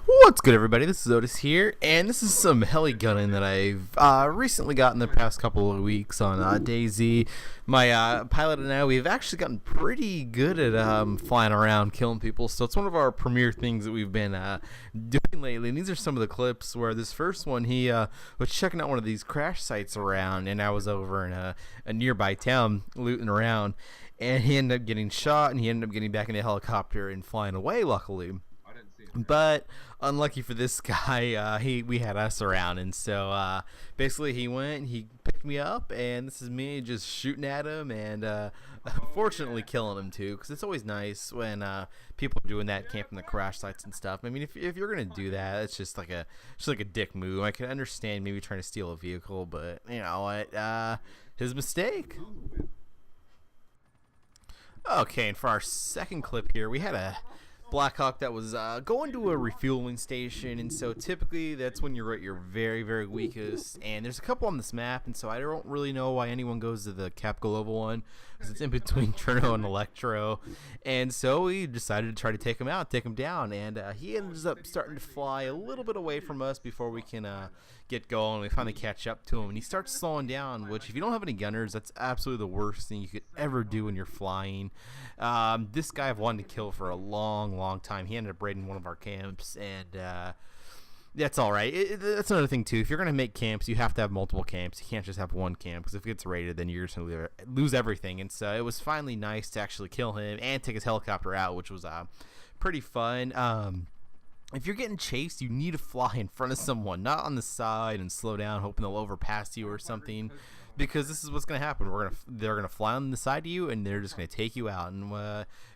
What's good, everybody? This is Otis here, and this is some heli gunning that I've recently got in the past couple of weeks on Dayz. My pilot and I, we've actually gotten pretty good at flying around, killing people, so it's one of our premier things that we've been doing lately. And these are some of the clips where this first one, he was checking out one of these crash sites around, and I was over in a nearby town looting around, and he ended up getting shot, and he ended up getting back in the helicopter and flying away, luckily. But unlucky for this guy, we had us around, and so basically he went, he picked me up, and this is me just shooting at him, and fortunately killing him too, because it's always nice when people are doing that, camping the crash sites and stuff. I mean, if you're gonna do that, it's just like a dick move. I can understand maybe trying to steal a vehicle, but you know what, his mistake. Okay, and for our second clip here, we had a Blackhawk that was going to a refueling station, and so typically that's when you're at your very, very weakest, and there's a couple on this map, and so I don't really know why anyone goes to the Cap Global one, because it's in between Cherno and Electro, and so we decided to try to take him out, take him down, and he ends up starting to fly a little bit away from us before we can get going. We finally catch up to him, and he starts slowing down, which if you don't have any gunners, that's absolutely the worst thing you could ever do when you're flying. This guy I've wanted to kill for a long time. He ended up raiding one of our camps, and that's all right. That's another thing too. If you're gonna make camps, you have to have multiple camps. You can't just have one camp, because if it gets raided, then you're just gonna lose everything. And so it was finally nice to actually kill him and take his helicopter out, which was pretty fun. If you're getting chased, you need to fly in front of someone, not on the side and slow down, hoping they'll overpass you or something, because this is what's going to happen. They're gonna fly on the side of you, and they're just going to take you out. And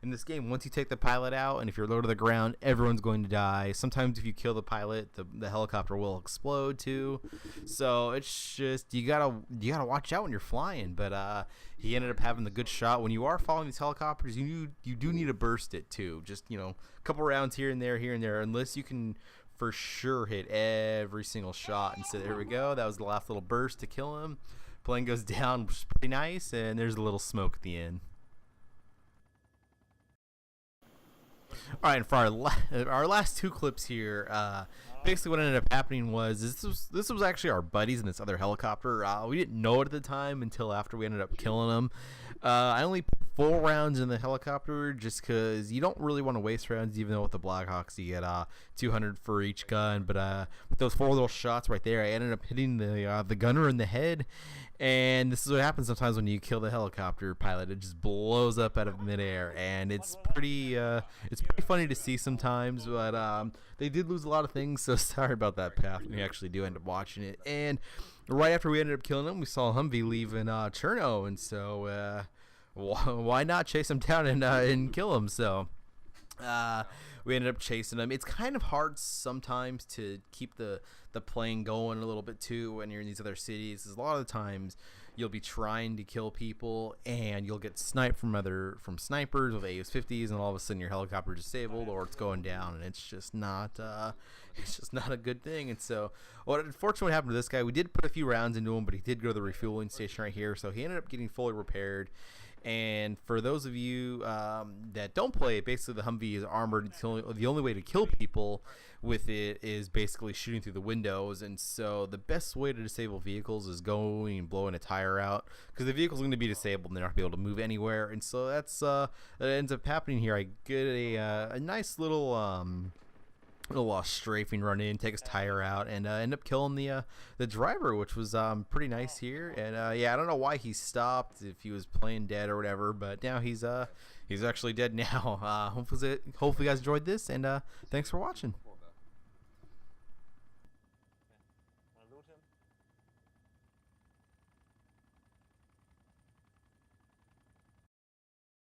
in this game, once you take the pilot out, and if you're low to the ground, everyone's going to die. Sometimes if you kill the pilot, the helicopter will explode too. So it's just you gotta watch out when you're flying. But he ended up having the good shot. When you are following these helicopters, you do need to burst it too. Just a couple rounds here and there, unless you can for sure hit every single shot. And so there we go. That was the last little burst to kill him. Plane goes down, which is pretty nice, and there's a little smoke at the end. All right, and for our last two clips here, basically what ended up happening was this was actually our buddies in this other helicopter. We didn't know it at the time until after we ended up killing them. I only put 4 rounds in the helicopter just because you don't really want to waste rounds, even though with the Blackhawks you get 200 for each gun. But with those 4 little shots right there, I ended up hitting the gunner in the head. And this is what happens sometimes when you kill the helicopter pilot. It just blows up out of midair, and it's pretty funny to see sometimes. But they did lose a lot of things, so sorry about that path. We actually do end up watching it. And right after we ended up killing him, we saw Humvee leaving Cherno, and so why not chase him down and kill him? So we ended up chasing him. It's kind of hard sometimes to keep the plane going a little bit too when you're in these other cities. A lot of the times you'll be trying to kill people, and you'll get sniped from snipers with AUS-50s, and all of a sudden your helicopter is disabled or it's going down, and it's just not a good thing. And so what unfortunately happened to this guy, we did put a few rounds into him, but he did go to the refueling station right here, so he ended up getting fully repaired. And for those of you that don't play it, basically the Humvee is armored. It's the only way to kill people with it is basically shooting through the windows. And so the best way to disable vehicles is going and blowing a tire out, because the vehicle's going to be disabled and they're not going to be able to move anywhere. And so that ends up happening here. I get a nice little strafing run in, take his tire out, and end up killing the driver, which was pretty nice here. And yeah, I don't know why he stopped, if he was playing dead or whatever, but now he's actually dead now. Hopefully you guys enjoyed this, and thanks for watching.